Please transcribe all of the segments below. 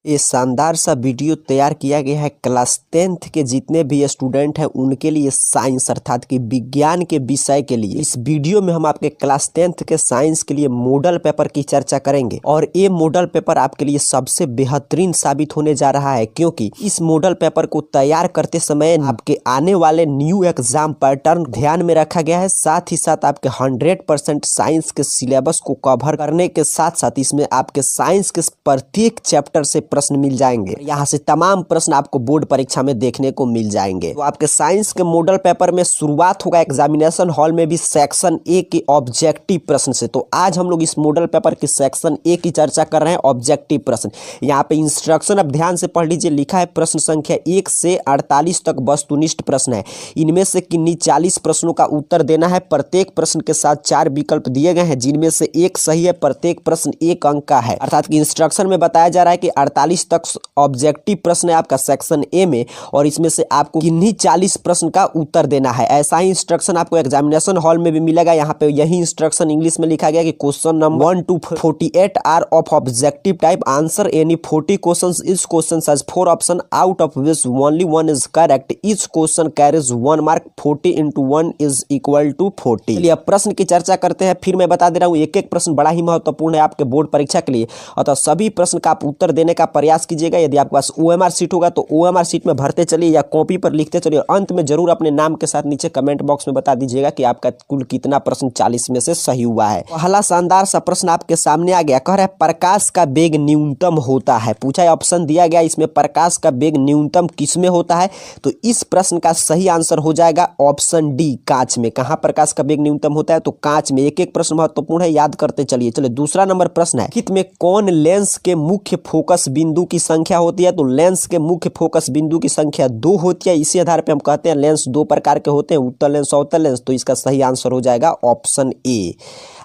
ये शानदार सा वीडियो तैयार किया गया है क्लास 10th के जितने भी स्टूडेंट हैं उनके लिए, साइंस अर्थात कि विज्ञान के विषय के लिए। इस वीडियो में हम आपके क्लास 10th के साइंस के लिए मॉडल पेपर की चर्चा करेंगे और ये मॉडल पेपर आपके लिए सबसे बेहतरीन साबित होने जा रहा है, क्योंकि इस मॉडल पेपर को तैयार करते समय आपके आने वाले न्यू एग्जाम पैटर्न ध्यान में रखा गया है। साथ ही साथ आपके 100% साइंस के सिलेबस को कवर करने के साथ साथ इसमें आपके साइंस के प्रत्येक चैप्टर से प्रश्न मिल जाएंगे। यहाँ से तमाम प्रश्न आपको बोर्ड परीक्षा में देखने को मिल जाएंगे। तो आपके साइंस के मॉडल पेपर में शुरुआत होगा एग्जामिनेशन हॉल में भी सेक्शन ए के ऑब्जेक्टिव प्रश्न से। तो आज हम लोग इस मॉडल पेपर के सेक्शन ए की चर्चा कर रहे हैं, ऑब्जेक्टिव प्रश्न। यहाँ पे इंस्ट्रक्शन अब ध्यान से पढ़ लीजिए, लिखा है प्रश्न संख्या 1 से 48 तक वस्तुनिष्ठ प्रश्न है। इनमें से किन्हीं 40 प्रश्नों का उत्तर देना है। प्रत्येक प्रश्न के साथ 4 विकल्प दिए गए हैं, जिनमें से एक सही है। प्रत्येक प्रश्न 1 अंक का है, अर्थात कि इंस्ट्रक्शन में बताया जा रहा है कि 48 तक ऑब्जेक्टिव प्रश्न है आपका सेक्शन ए में, और इसमें से आपको किन्हीं 40 प्रश्न का उत्तर देना है। ऐसा ही इंस्ट्रक्शन आपको एग्जामिनेशन हॉल में भी मिलेगा। यहाँ पे यही इंस्ट्रक्शन इंग्लिश में लिखा गया कि question number 1 to 48 are of objective type, answer any 40 questions. Each question has 4 option out of which only 1 is correct. Each question carries 1 mark. 40 into 1 is equal to 40। चलिए अब प्रश्न की चर्चा करते हैं। फिर मैं बता दे रहा हूँ, एक एक प्रश्न बड़ा ही महत्वपूर्ण है आपके बोर्ड परीक्षा के लिए, अतः सभी प्रश्न का आप उत्तर देने का प्रयास कीजिएगा। यदि आपके पास OMR सीट होगा तो OMR सीट में भरते चलिए या कॉपी पर लिखते चलिए। अंत में जरूर अपने नाम के साथ नीचे कमेंट बॉक्स में बता दीजिएगा कि आपका कुल कितना प्रश्न 40 में से सही हुआ है। पहला शानदार सा प्रश्न आपके सामने आ गया। कह रहा है प्रकाश का वेग न्यूनतम होता है। पूछा है, ऑप्शन दिया गया, इसमें प्रकाश का वेग न्यूनतम किसमें होता है? तो इस प्रश्न का सही आंसर हो जाएगा ऑप्शन डी, कांच में। कहां प्रकाश का वेग न्यूनतम होता है? तो कांच में। एक एक प्रश्न महत्वपूर्ण है, याद करते चलिए। चलिए दूसरा नंबर प्रश्न है, चित्र में कौन लेंस के मुख्य फोकस बिंदु की संख्या होती है? तो लेंस के मुख्य फोकस बिंदु की संख्या 2 होती है। इसी आधार पे हम कहते हैं लेंस 2 प्रकार के होते हैं, उत्तल लेंस, अवतल लेंस। तो इसका सही आंसर हो जाएगा ऑप्शन ए।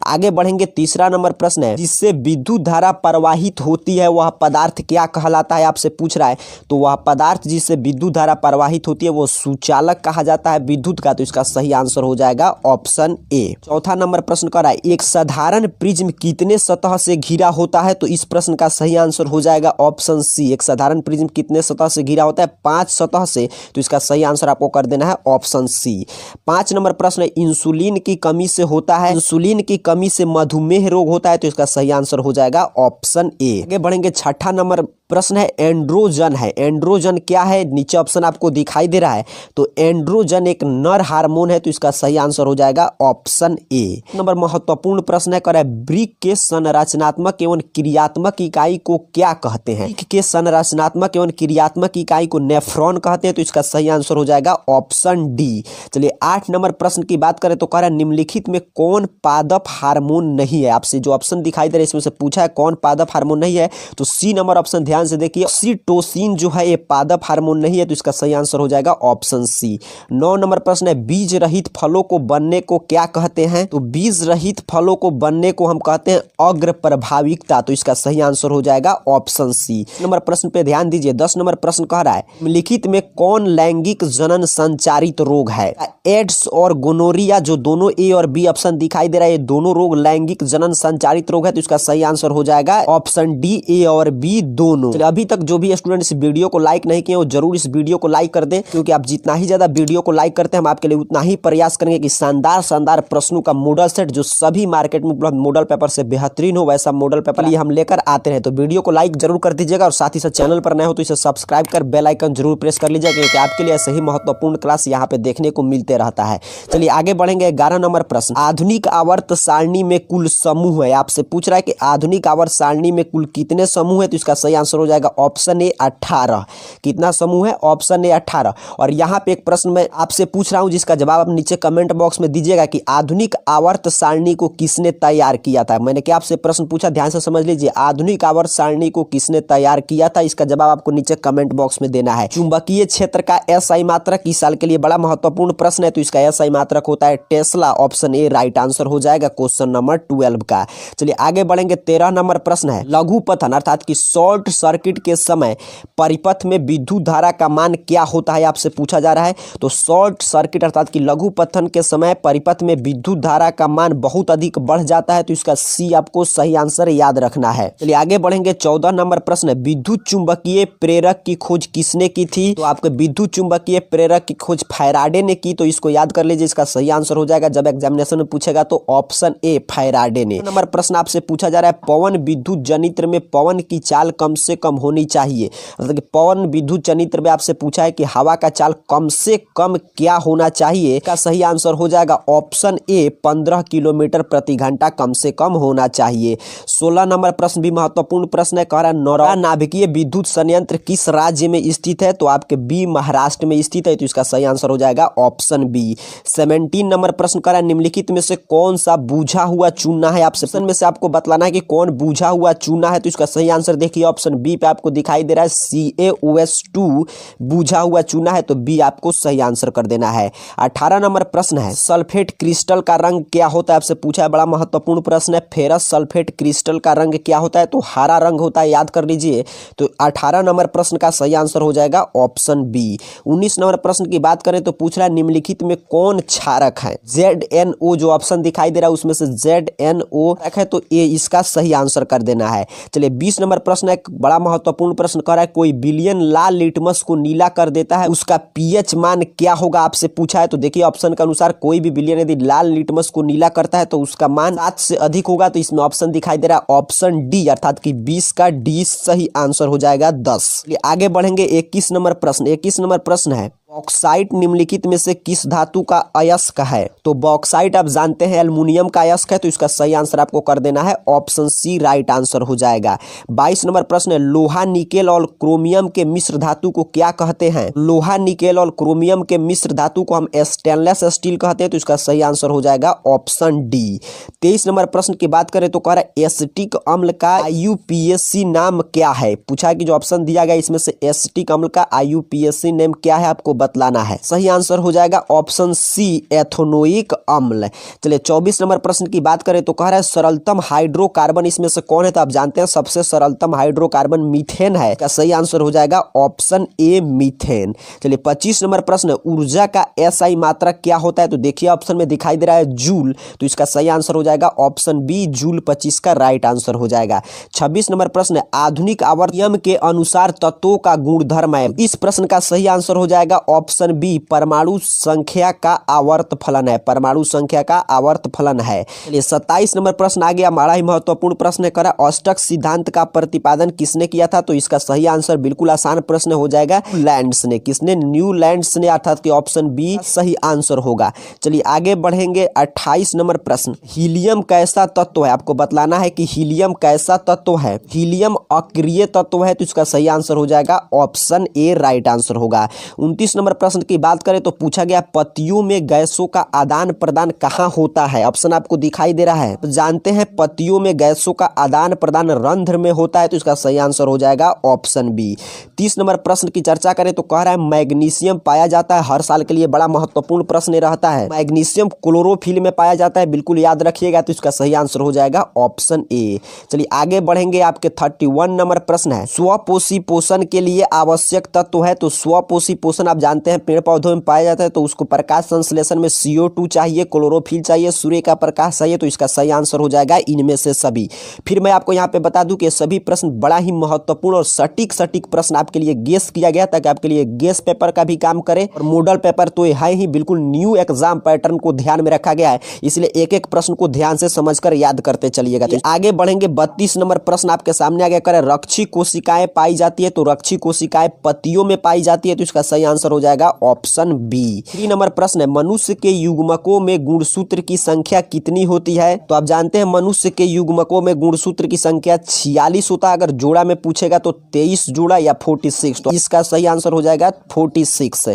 आगे बढ़ेंगे, तीसरा नंबर प्रश्न है, जिससे विद्युत धारा प्रवाहित होती है वह पदार्थ क्या कहलाता है? आपसे पूछ रहा है। तो वह पदार्थ जिससे विद्युत धारा प्रवाहित होती है वो सुचालक कहा जाता है विद्युत का। तो इसका सही आंसर हो जाएगा ऑप्शन ए। चौथा नंबर प्रश्न कर रहा है, एक साधारण प्रिज्म कितने सतह से घिरा होता है? तो इस प्रश्न का सही आंसर हो जाएगा ऑप्शन सी। एक साधारण प्रिज्म कितने सतह से घिरा होता है? 5 सतह से। तो इसका सही आंसर आपको कर देना है ऑप्शन सी। 5 नंबर प्रश्न है, इंसुलिन की कमी से होता है, इंसुलिन की कमी से मधुमेह रोग होता है। तो इसका सही आंसर हो जाएगा ऑप्शन ए। आगे बढ़ेंगे, छठा नंबर प्रश्न है, एंड्रोजन है। एंड्रोजन क्या है? नीचे ऑप्शन आपको दिखाई दे रहा है। तो एंड्रोजन एक नर हार्मोन है। तो इसका सही आंसर हो जाएगा ऑप्शन ए। नंबर महत्वपूर्ण प्रश्न है, कर रहा है, वृक्क के संरचनात्मक एवं क्रियात्मक इकाई को क्या कहते हैं? वृक्क के संरचनात्मक एवं क्रियात्मक इकाई को नेफ्रॉन कहते हैं। तो इसका सही आंसर हो जाएगा ऑप्शन डी। चलिए 8 नंबर प्रश्न की बात करें तो कह रहा है, निम्नलिखित में कौन पादप हार्मोन नहीं है? आपसे जो ऑप्शन दिखाई दे रहा है इसमें से पूछा है कौन पादप हार्मोन नहीं है। तो सी नंबर ऑप्शन ध्यान से देखिए, ऑक्सीटोसिन जो है ये पादप हार्मोन नहीं है। तो इसका सही आंसर हो जाएगा ऑप्शन सी। 9 नंबर प्रश्न है, बीज रहित फलों को बनने को क्या कहते हैं? तो बीज रहित फलों को बनने को हम कहते हैं अग्र प्रभाविकता। तो इसका सही आंसर हो जाएगा ऑप्शन सी। नंबर प्रश्न पे ध्यान दीजिए। 10 नंबर प्रश्न कह रहा है, निम्नलिखित में कौन लैंगिक जनन संचारित रोग है? एड्स और गोनोरिया, जो दोनों ए और बी ऑप्शन दिखाई दे रहा है, ये दोनों रोग लैंगिक जनन संचारित रोग है। तो इसका सही आंसर हो जाएगा ऑप्शन डी, ए और बी दोनों। अभी तक जो भी स्टूडेंट इस वीडियो को लाइक नहीं किए वो जरूर इस वीडियो को लाइक कर दें, क्योंकि आप जितना ही ज्यादा वीडियो को लाइक करते हैं हम आपके लिए उतना ही प्रयास करेंगे कि शानदार शानदार प्रश्नों का मॉडल सेट जो सभी मार्केट में उपलब्ध मॉडल पेपर से बेहतरीन हो, वैसा मॉडल पेपर लिए हम लेकर आते हैं। तो वीडियो को लाइक जरूर कर दीजिएगा, और साथ ही साथ चैनल पर नए हो तो इसे सब्सक्राइब कर बेल आइकन जरूर प्रेस कर लीजिएगा, क्योंकि आपके लिए ऐसे ही महत्वपूर्ण क्लास यहाँ पे देखने को मिलते रहता है। चलिए आगे बढ़ेंगे। 11 नंबर प्रश्न, आधुनिक आवर्त सारणी में कुल समूह है। आपसे पूछ रहा है कि आधुनिक आवर्त सारणी में कुल कितने समूह है? तो इसका सही आंसर हो जाएगा ऑप्शन ए, 18। कितना समूह है? Option A, 18। और यहाँ पे एक प्रश्न मैं आपसे पूछ रहा हूँ जिसका जवाब आप नीचे कमेंट बॉक्स में दीजिएगा कि आधुनिक आवर्त सारणी को किसने तैयार किया था? मैंने क्या आपसे प्रश्न पूछा, ध्यान से समझ लीजिए। आधुनिक आवर्त सारणी को किसने तैयार किया था? इसका जवाब आपको नीचे कमेंट बॉक्स में देना है। चुंबकीय क्षेत्र का SI मात्रक इस साल के लिए बड़ा महत्वपूर्ण प्रश्न है। तो इसका SI मात्रक होता है Tesla. Option A right answer हो जाएगा क्वेश्चन नंबर 12 का। चलिए आगे बढ़ेंगे। 13 नंबर प्रश्न है, लघु पतन अर्थात कि शॉर्ट सर्किट के समय परिपथ में विद्युत धारा का मान क्या होता है? आपसे पूछा जा रहा है। तो शॉर्ट सर्किट अर्थात कि लघु पतन के समय परिपथ में विद्युत धारा का मान बहुत अधिक बढ़ जाता है। तो इसका सी आपको सही आंसर याद रखना है। चलिए आगे बढ़ेंगे। 14 नंबर प्रश्न है, विद्युत चुंबकीय प्रेरक की खोज किसने की थी? तो आपके विद्युत चुंबकीय प्रेरक की खोज फैराडे ने की, तो इसको याद कर लीजिए। इसका सही आंसर हो जाएगा, जब एग्जामिनेशन में पूछेगा तो ऑप्शन ए फैराडे ने। नंबर प्रश्न आपसे पूछा जा रहा है, पवन विद्युत जनित्र में पवन की चाल कम से कम होनी चाहिए। मतलब कि पवन विद्युत जनित्र में आपसे पूछा है कि हवा का चाल कम से कम क्या होना चाहिए। का सही आंसर हो जाएगा ऑप्शन ए 15 किलोमीटर प्रति घंटा कम से कम होना चाहिए। 16 नंबर प्रश्न भी महत्वपूर्ण प्रश्न है, कह रहा है नौरा नाभिकीय विद्युत संयंत्र किस राज्य में स्थित है? तो आपके बी महाराष्ट्र में स्थित है, तो इसका सही आंसर हो जाएगा ऑप्शन बी। 17 नंबर प्रश्न कह रहा है, निम्नलिखित में से कौन सा बुझा हुआ चूना है? आपसे ऑप्शन में से आपको बतलाना है कि कौन बुझा हुआ चूना है, तो इसका सही आंसर देखिए ऑप्शन बी पे आपको दिखाई दे रहा है CaOS2 बुझा हुआ चूना है, तो बी आपको सही आंसर कर देना है। 18 नंबर प्रश्न है, सल्फेट क्रिस्टल का रंग क्या होता है? आपसे पूछा है, बड़ा महत्वपूर्ण प्रश्न है। फेरस सल्फेट क्रिस्टल का रंग क्या होता है? तो हरा रंग होता है, याद कर लीजिए। तो 18 नंबर प्रश्न का सही आंसर हो जाएगा ऑप्शन बी। 19 नंबर प्रश्न की बात करें तो पूछ रहा है, निम्नलिखित में कौन क्षारक है? ZNO जो ऑप्शन दिखाई दे रहा है उसमें से ZNO है, तो ये इसका सही आंसर कर देना है। चलिए 20 नंबर प्रश्न है, बड़ा महत्वपूर्ण प्रश्न कर रहा है, कोई विलयन लाल लिटमस को नीला कर देता है, उसका pH मान क्या होगा? आपसे पूछा है, तो देखिए ऑप्शन के अनुसार कोई भी विलयन यदि लाल लिटमस को नीला करता है तो उसका मान 7 से अधिक होगा, तो इसमें ऑप्शन दिखाई दे रहा है ऑप्शन डी, अर्थात कि 20 का डी सही आंसर हो जाएगा 10। आगे बढ़ेंगे 21 नंबर प्रश्न। 21 नंबर प्रश्न है, बॉक्साइट निम्नलिखित में से किस धातु का अयस्क है? तो बॉक्साइट आप जानते हैं एल्युमिनियम का अयस्क है, तो इसका सही आंसर आपको कर देना है ऑप्शन सी, राइट आंसर हो जाएगा। 22 नंबर प्रश्न है, लोहा निकेल और क्रोमियम के मिश्र धातु को क्या कहते हैं? लोहा निकेल और क्रोमियम के मिश्र धातु को हम स्टेनलेस स्टील कहते हैं, तो इसका सही आंसर हो जाएगा ऑप्शन डी। 23 नंबर प्रश्न की बात करें तो कह रहा है, एसिटिक अम्ल का IUPAC नाम क्या है? पूछा है कि जो ऑप्शन दिया गया इसमें से एसिटिक अम्ल का IUPAC नेम क्या है, आपको बतलाना है। सही आंसर हो जाएगा ऑप्शन सी, एथेनोइक अम्ल। चलिए 24 नंबर प्रश्न की बात करें तो कह रहा है, सरलतम हाइड्रोकार्बन इसमें से कौन है? तो आप जानते हैं सबसे सरलतम हाइड्रोकार्बन मीथेन है, का सही आंसर हो जाएगा ऑप्शन ए, मीथेन। चलिए 25 नंबर प्रश्न, ऊर्जा का SI मात्रक क्या होता है? तो देखिए ऑप्शन में दिखाई दे रहा है जूल, तो इसका सही आंसर हो जाएगा ऑप्शन बी, जूल 25 का राइट आंसर हो जाएगा। 26 नंबर प्रश्न, आधुनिक आवर्त नियम के अनुसार तत्वों का गुणधर्म है, इस प्रश्न का सही आंसर हो जाएगा ऑप्शन बी, परमाणु संख्या का आवर्त फलन है, परमाणु संख्या का आवर्त फलन है। चलिए 27 नंबर प्रश्न आ गया, बड़ा ही महत्वपूर्ण प्रश्न है, करा अष्टक सिद्धांत का प्रतिपादन किसने किया था? तो इसका सही आंसर बिल्कुल आसान प्रश्न हो जाएगा, न्यूलैंड्स ने। किसने? न्यूलैंड्स ने, अर्थात कि ऑप्शन बी सही आंसर होगा। चलिए आगे बढ़ेंगे 28 नंबर प्रश्न, हीलियम कैसा तत्व है? आपको बतलाना है कि हीलियम कैसा तत्व है। हीलियम अक्रिय तत्व है, तो इसका सही आंसर हो जाएगा ऑप्शन ए, राइट आंसर होगा। 29 नंबर प्रश्न की बात करें तो पूछा गया, पत्तियों में गैसों का आदान प्रदान कहाँ होता है? ऑप्शन आपको दिखाई दे रहा है, तो जानते हैं पत्तियों में गैसों का आदान प्रदान रंध्र में होता है, तो इसका सही आंसर हो जाएगा ऑप्शन बी। 30 नंबर प्रश्न की चर्चा करें तो कह रहा है, मैग्नीशियम पाया जाता है, हर साल के लिए बड़ा महत्वपूर्ण प्रश्न रहता है, मैग्नीशियम क्लोरोफिल में पाया जाता है, बिल्कुल याद रखिएगा, तो इसका सही आंसर हो जाएगा ऑप्शन ए। चलिए आगे बढ़ेंगे, आपके 31 नंबर प्रश्न है, स्वपोषी पोषण के लिए आवश्यक तत्व है। तो स्वपोषी पोषण आप जानते हैं पेड़ पौधों में पाया जाता है, तो उसको प्रकाश संश्लेषण में CO2 चाहिए, क्लोरोफिल चाहिए, सूर्य का प्रकाश चाहिए, तो इसका सही आंसर हो जाएगा इनमें से सभी। फिर मैं आपको यहाँ पे बता दूं कि सभी प्रश्न बड़ा ही महत्वपूर्ण और सटीक प्रश्न आपके लिए गेस किया गया, ताकि आपके लिए गेस पेपर का भी काम करे, और मॉडल पेपर तो है ही, बिल्कुल न्यू एग्जाम पैटर्न को ध्यान में रखा गया है, इसलिए एक एक प्रश्न को ध्यान से समझकर याद करते चलिएगा। तो आगे बढ़ेंगे, 32 नंबर प्रश्न आपके सामने आ गया, करे रक्षी कोशिकाएं पाई जाती है, तो रक्षी कोशिकाएं पत्तियों में पाई जाती है, तो इसका सही आंसर हो जाएगा ऑप्शन बी। 3 नंबर प्रश्न है, मनुष्य के युग्मकों में गुणसूत्र की संख्या कितनी होती है? तो आप जानते हैं मनुष्य के युग्मकों में गुणसूत्र की संख्या 46 होता है, अगर जोड़ा में पूछेगा तो 23 जोड़ा या 46, तो इसका सही आंसर हो जाएगा 46।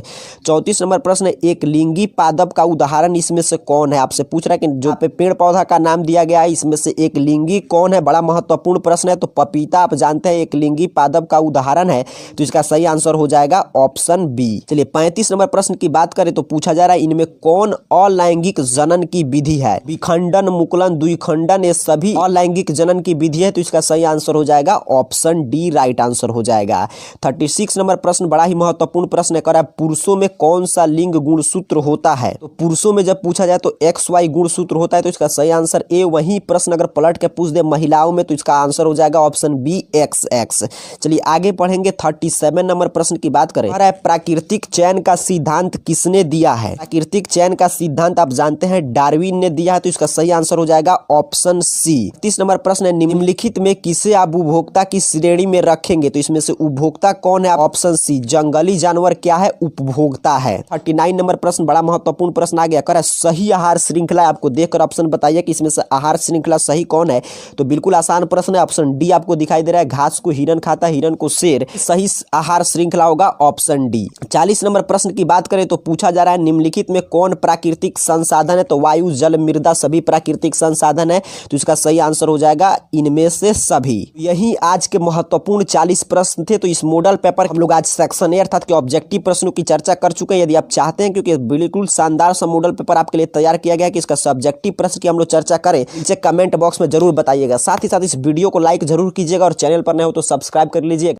34 नंबर प्रश्न है, एक लिंगी पादप का उदाहरण इसमें से कौन है? आपसे पूछ रहा है कि जो पेड़ पौधा का नाम दिया गया है इसमें से एक लिंगी कौन है, बड़ा महत्वपूर्ण प्रश्न है। तो पपीता आप जानते हैं एक लिंगी पादप का उदाहरण है, तो इसका सही आंसर हो जाएगा ऑप्शन बी। चलिए 35 नंबर प्रश्न की बात करें तो पूछा जा रहा है इनमें कौन अलैंगिक जनन की विधि है। विखंडन, मुकुलन, द्विखंडन, ये सभी अलैंगिक जनन की विधि है, तो इसका सही आंसर हो जाएगा ऑप्शन डी राइट आंसर हो जाएगा। 36 नंबर प्रश्न बड़ा ही महत्वपूर्ण प्रश्न है, पुरुषों में कौन सा लिंग गुणसूत्र होता है। तो पुरुषों में जब पूछा जाए तो XY गुणसूत्र होता है, तो इसका सही आंसर ए। वही प्रश्न अगर पलट के पूछ दे महिलाओं में तो इसका आंसर हो जाएगा ऑप्शन बी XX। चलिए आगे पढ़ेंगे 37 नंबर प्रश्न की बात करें। प्राकृतिक चयन का सिद्धांत किसने दिया है। प्राकृतिक चयन का सिद्धांत आप जानते हैं डार्विन ने दिया है, तो इसका सही आंसर हो जाएगा ऑप्शन सी। 30 नंबर प्रश्न है निम्नलिखित में किसे आप उपभोक्ता की श्रेणी में रखेंगे। तो इसमें से उपभोक्ता कौन है, ऑप्शन सी जंगली जानवर क्या है, उपभोक्ता है। 39 नंबर प्रश्न बड़ा महत्वपूर्ण प्रश्न आ गया, कर सही आहार श्रृंखला आपको देखकर ऑप्शन बताइए कि इसमें से आहार श्रृंखला सही कौन है। तो बिल्कुल आसान प्रश्न है, ऑप्शन डी आपको दिखाई दे रहा है, घास को हिरन खाता है, हिरन को शेर। सही आहार श्रृंखला होगा ऑप्शन डी। 40 नंबर प्रश्न की बात करें तो पूछा जा रहा है निम्नलिखित में कौन प्राकृतिक संसाधन है। तो वायु, जल, मृदा सभी प्राकृतिक संसाधन है, तो इसका सही आंसर हो जाएगा इनमें से सभी। यही आज के महत्वपूर्ण 40 प्रश्न थे। तो इस मॉडल पेपर हम लोग आज सेक्शन ए अर्थात के ऑब्जेक्टिव प्रश्नों की चर्चा कर चुके हैं। यदि आप चाहते हैं क्योंकि बिल्कुल शानदार सा मॉडल पेपर आपके लिए तैयार किया गया है कि इसका सब्जेक्टिव प्रश्न की हम लोग चर्चा करें, नीचे कमेंट बॉक्स में जरूर बताइएगा। साथ ही साथ इस वीडियो को लाइक जरूर कीजिएगा और चैनल पर नए हो तो सब्सक्राइब कर लीजिएगा।